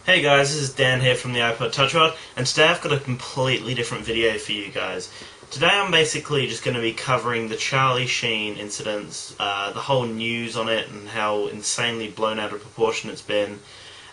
Hey guys, this is Dan here from the iPod Touch Rod, and today I've got a completely different video for you guys. Today I'm basically just going to be covering the Charlie Sheen incidents, the whole news on it and how insanely blown out of proportion it's been,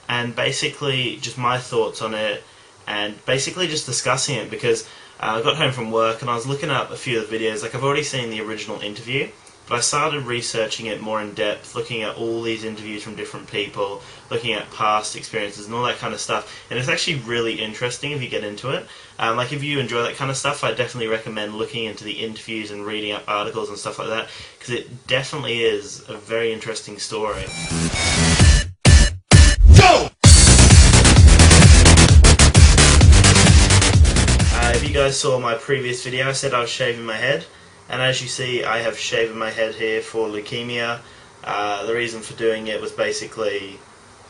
and basically just my thoughts on it, and basically just discussing it because I got home from work and I was looking up a few of the videos. Like, I've already seen the original interview, but I started researching it more in depth, looking at all these interviews from different people, looking at past experiences and all that kind of stuff. And it's actually really interesting if you get into it. Like, if you enjoy that kind of stuff, I definitely recommend looking into the interviews and reading up articles and stuff like that, because it definitely is a very interesting story. Go! If you guys saw my previous video, I said I was shaving my head. And as you see, I have shaven my head here for leukemia. The reason for doing it was basically,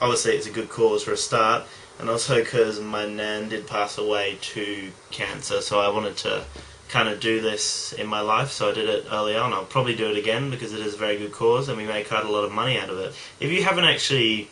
obviously it's a good cause for a start, and also because my nan did pass away to cancer, so I wanted to kind of do this in my life, so I did it early on. I'll probably do it again because it is a very good cause and we make quite a lot of money out of it. If you haven't actually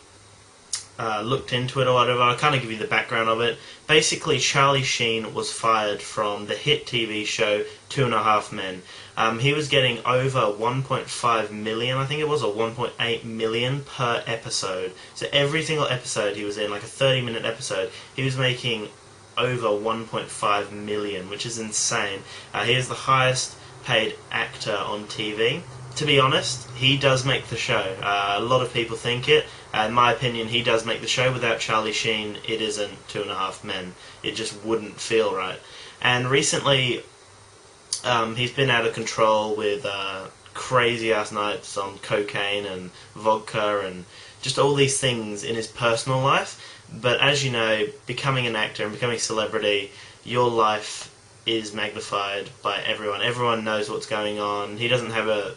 looked into it or whatever, I'll kind of give you the background of it. Basically, Charlie Sheen was fired from the hit TV show 2.5 Men. He was getting over 1.5 million, I think it was, or 1.8 million per episode. So every single episode he was in, like a 30-minute episode, he was making over 1.5 million, which is insane. He is the highest paid actor on TV. To be honest, he does make the show. A lot of people think it. In my opinion, he does make the show. Without Charlie Sheen, it isn't 2.5 Men. It just wouldn't feel right. And recently, he's been out of control with crazy-ass nights on cocaine and vodka and just all these things in his personal life. But as you know, becoming an actor and becoming a celebrity, your life is magnified by everyone. Everyone knows what's going on. He doesn't have a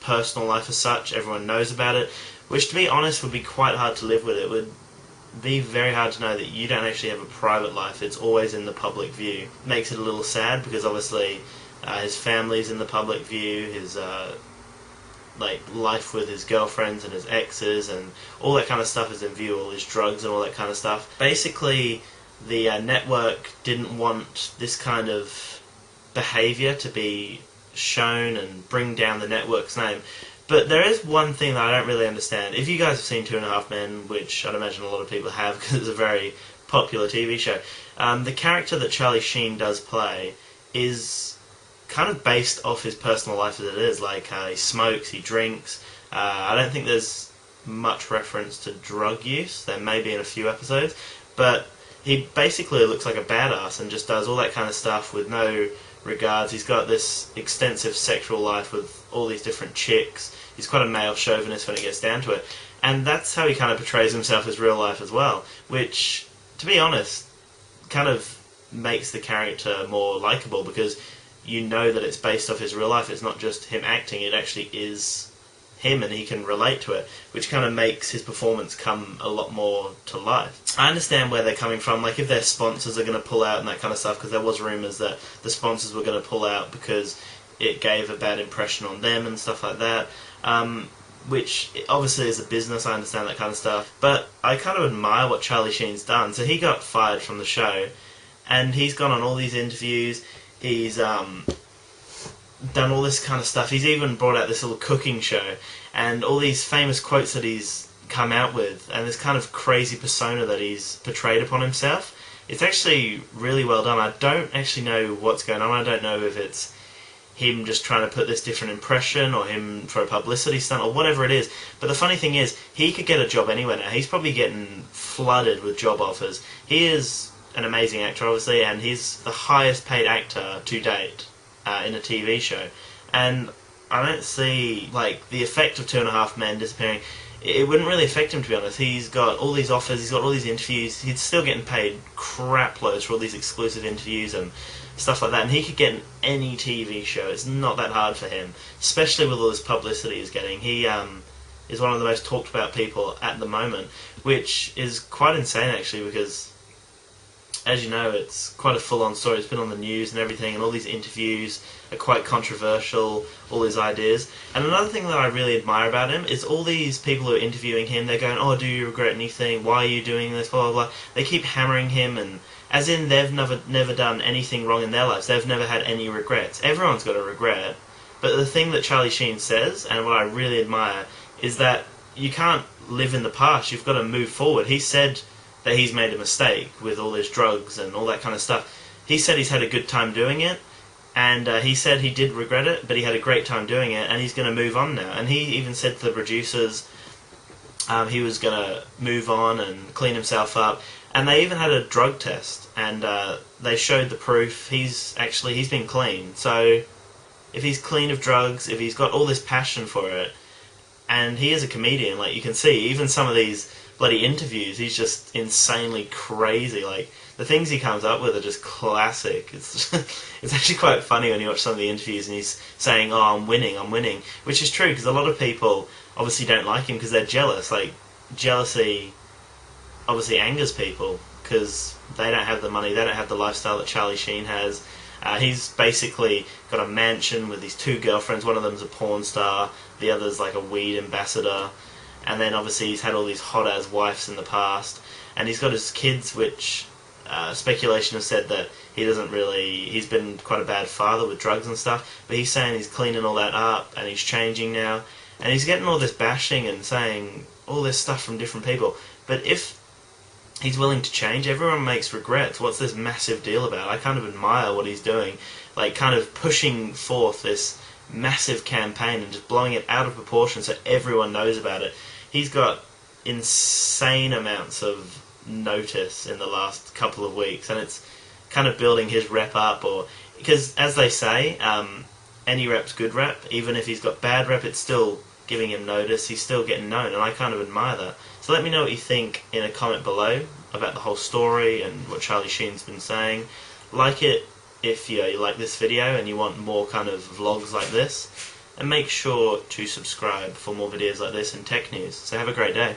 personal life as such. Everyone knows about it, which, to be honest, would be quite hard to live with. It would be very hard to know that you don't actually have a private life. It's always in the public view. It makes it a little sad because obviously his family's in the public view, his life with his girlfriends and his exes and all that kind of stuff is in view, all his drugs and all that kind of stuff. Basically, the network didn't want this kind of behaviour to be shown and bring down the network's name. But there is one thing that I don't really understand. If you guys have seen 2.5 Men, which I'd imagine a lot of people have because it's a very popular TV show, the character that Charlie Sheen does play is kind of based off his personal life as it is. Like, he smokes, he drinks. I don't think there's much reference to drug use. There may be in a few episodes. But he basically looks like a badass and just does all that kind of stuff with no regards. He's got this extensive sexual life with all these different chicks. He's quite a male chauvinist when it gets down to it. And that's how he kind of portrays himself as real life as well, which, to be honest, kind of makes the character more likeable because you know that it's based off his real life. It's not just him acting, it actually is him and he can relate to it, which kind of makes his performance come a lot more to life. I understand where they're coming from, like if their sponsors are going to pull out and that kind of stuff, because there was rumours that the sponsors were going to pull out because it gave a bad impression on them and stuff like that, which obviously is a business, I understand that kind of stuff, but I kind of admire what Charlie Sheen's done. So he got fired from the show, and he's gone on all these interviews, he's done all this kind of stuff. He's even brought out this little cooking show and all these famous quotes that he's come out with and this kind of crazy persona that he's portrayed upon himself. It's actually really well done. I don't actually know what's going on. I don't know if it's him just trying to put this different impression or him for a publicity stunt or whatever it is. But the funny thing is, he could get a job anywhere now. He's probably getting flooded with job offers. He is an amazing actor, obviously, and he's the highest paid actor to date in a TV show, and I don't see, like, the effect of 2.5 Men disappearing. It wouldn't really affect him, to be honest. He's got all these offers, he's got all these interviews, he's still getting paid crap loads for all these exclusive interviews and stuff like that, and he could get in any TV show. It's not that hard for him, especially with all this publicity he's getting. He is one of the most talked about people at the moment, which is quite insane actually, because as you know, it's quite a full-on story. It's been on the news and everything, and all these interviews are quite controversial, all his ideas. And another thing that I really admire about him is all these people who are interviewing him, they're going, oh, do you regret anything? Why are you doing this? Blah, blah, blah. They keep hammering him, and as in they've never done anything wrong in their lives. They've never had any regrets. Everyone's got a regret. But the thing that Charlie Sheen says, and what I really admire, is that you can't live in the past. You've got to move forward. He said that he's made a mistake with all his drugs and all that kind of stuff. He said he's had a good time doing it, and he said he did regret it, but he had a great time doing it, and he's going to move on now. And he even said to the producers he was going to move on and clean himself up. And they even had a drug test, and they showed the proof. He's been clean. So if he's clean of drugs, if he's got all this passion for it, and he is a comedian, like you can see, even some of these bloody interviews, he's just insanely crazy. Like, the things he comes up with are just classic. It's it's actually quite funny when you watch some of the interviews and he's saying, oh, I'm winning, which is true, because a lot of people obviously don't like him because they're jealous. Like, jealousy obviously angers people because they don't have the money, they don't have the lifestyle that Charlie Sheen has. He's basically got a mansion with his two girlfriends. One of them's a porn star, the other's like a weed ambassador, and then obviously he's had all these hot-ass wives in the past, and he's got his kids, which speculation has said that he's been quite a bad father with drugs and stuff, but he's saying he's cleaning all that up and he's changing now, and he's getting all this bashing and saying all this stuff from different people. But if he's willing to change, everyone makes regrets. What's this massive deal about? I kind of admire what he's doing, like kind of pushing forth this massive campaign and just blowing it out of proportion so everyone knows about it. He's got insane amounts of notice in the last couple of weeks, and it's kind of building his rep up, or because as they say, any rep's good rep. Even if he's got bad rep, it's still giving him notice. He's still getting known, and I kind of admire that. So let me know what you think in a comment below about the whole story and what Charlie Sheen's been saying. Like it if you like this video and you want more kind of vlogs like this, and make sure to subscribe for more videos like this and tech news. So have a great day.